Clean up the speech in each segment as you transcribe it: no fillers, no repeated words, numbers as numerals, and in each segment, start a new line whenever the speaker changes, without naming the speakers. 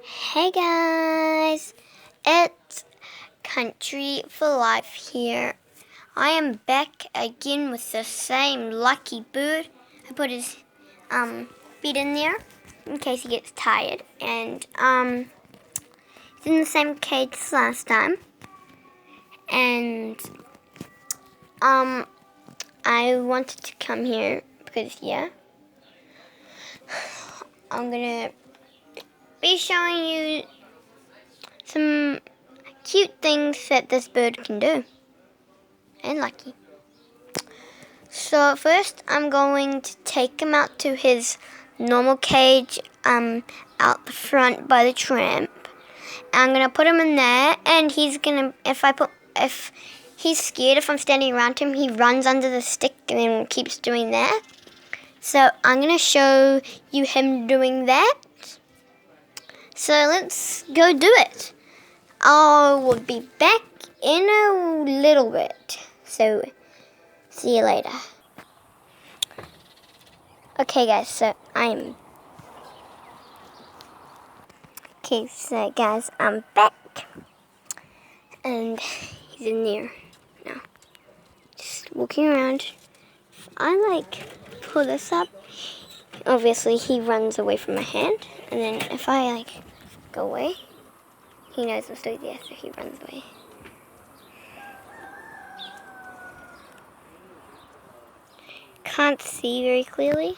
Hey guys, it's Country for Life here. I am back again with the same lucky bird. I put his feet in there in case he gets tired, and he's in the same cage as last time. And I wanted to come here because I'm gonna be showing you some cute things that this bird can do. And lucky. So first I'm going to take him out to his normal cage out the front by the tramp. I'm gonna put him in there, and he's gonna if he's scared if I'm standing around him, he runs under the stick and then keeps doing that. So I'm gonna show you him doing that. So let's go do it. I will be back in a little bit. So see you later. Okay guys, so I'm back. And he's in there now. Just walking around. If I pull this up, obviously he runs away from my hand. And then if I go away, he knows I'm still there, so he runs away. Can't see very clearly.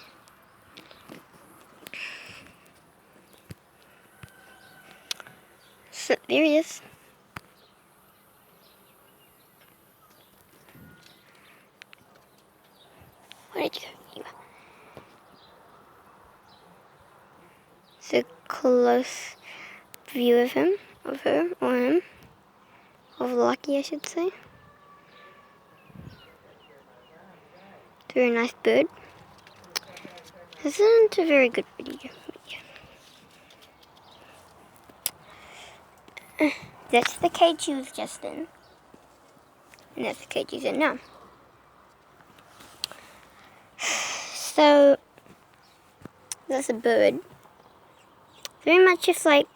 So there he is. Where did you go? It's a close view of him, of her, or him. Of Lucky, I should say. Very nice bird. This isn't a very good video. That's the cage he was just in. And that's the cage he's in now. So, that's a bird. Very much just like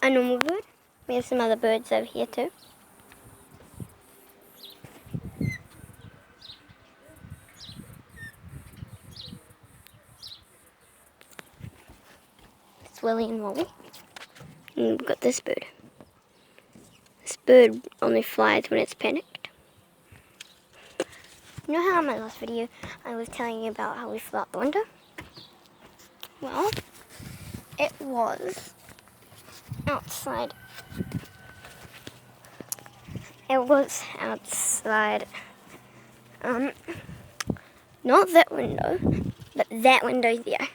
a normal bird. We have some other birds over here too. It's Willie and Wally. And we've got this bird. This bird only flies when it's panicked. You know how in my last video I was telling you about how we flew out the window? Well, it was outside. It was outside. Not that window, but that window there.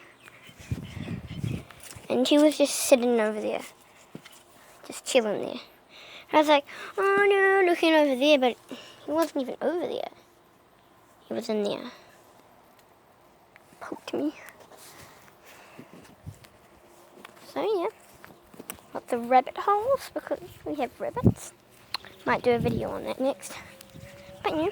And he was just sitting over there. Just chilling there. I was like, oh no, looking over there, but he wasn't even over there. He was in there. Poked me. So yeah. Got the rabbit holes because we have rabbits. Might do a video on that next. But yeah.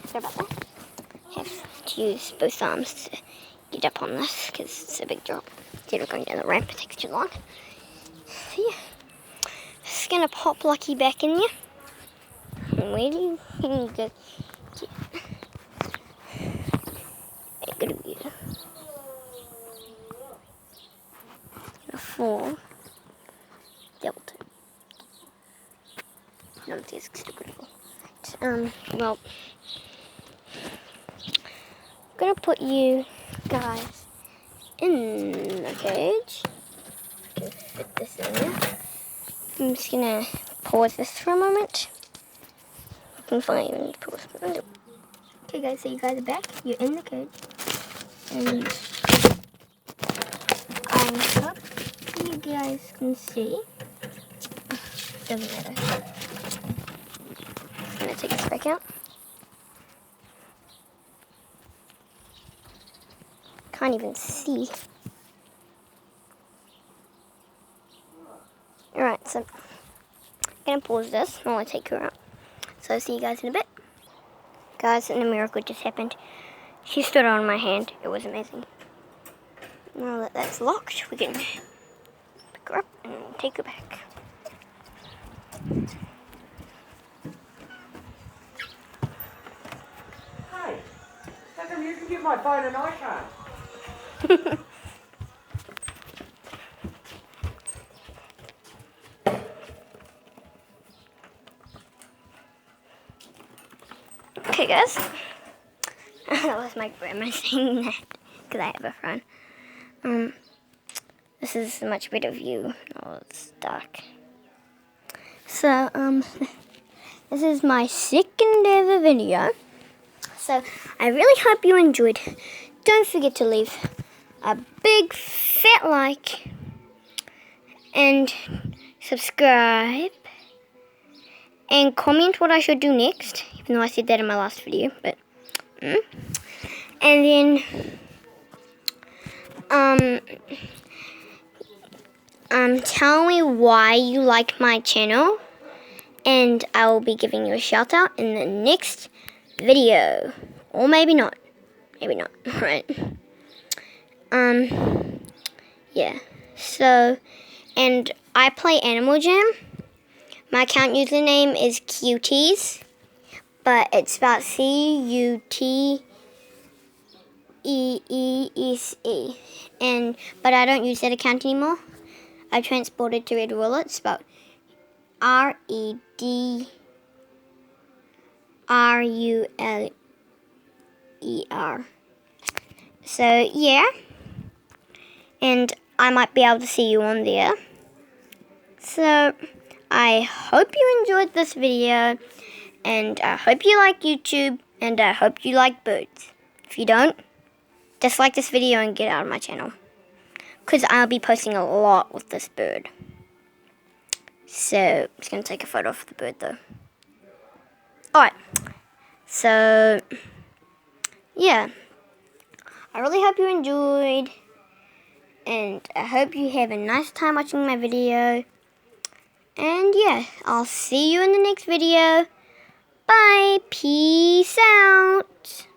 Sorry about that. Have to use both arms to get up on this because it's a big drop. Instead of going down the ramp, it takes too long. So yeah. Just gonna pop Lucky back in there. And where do you go? It's gonna be a fall. Delta. No, it's still gonna fall. Well, I'm gonna put you guys in the cage. Fit this in there. I'm just gonna pause this for a moment. I can find pause. Okay guys, so you guys are back. You're in the cage. And I'm up so you guys can see. Doesn't matter. I'm gonna take this back out. Can't even see. Alright. So I'm gonna pause this while I take her out. So see you guys in a bit. Guys, and a miracle just happened. She stood on my hand. It was amazing. Now that that's locked, we can pick her up and take her back.
Hey, how come you can give my phone and I can't?
Okay, guys. That was my grandma saying that because I have a friend. This is a much better view. Oh, it's dark. So, this is my second ever video. So, I really hope you enjoyed. Don't forget to leave a big fat like and subscribe and comment what I should do next, even though I said that in my last video, but and then tell me why you like my channel, and I will be giving you a shout out in the next video, or maybe not, right? Yeah. So, and I play Animal Jam. My account username is Cuties, but it's spelled CUTEESE. But I don't use that account anymore. I transported to Red Ruler. It's spelled REDRULER. So yeah, and I might be able to see you on there. So I hope you enjoyed this video, and I hope you like YouTube, and I hope you like birds. If you don't, dislike this video and get out of my channel, because I'll be posting a lot with this bird. So I'm just going to take a photo of the bird though. Alright, so yeah, I really hope you enjoyed, and I hope you have a nice time watching my video. And yeah, I'll see you in the next video. Bye. Peace out.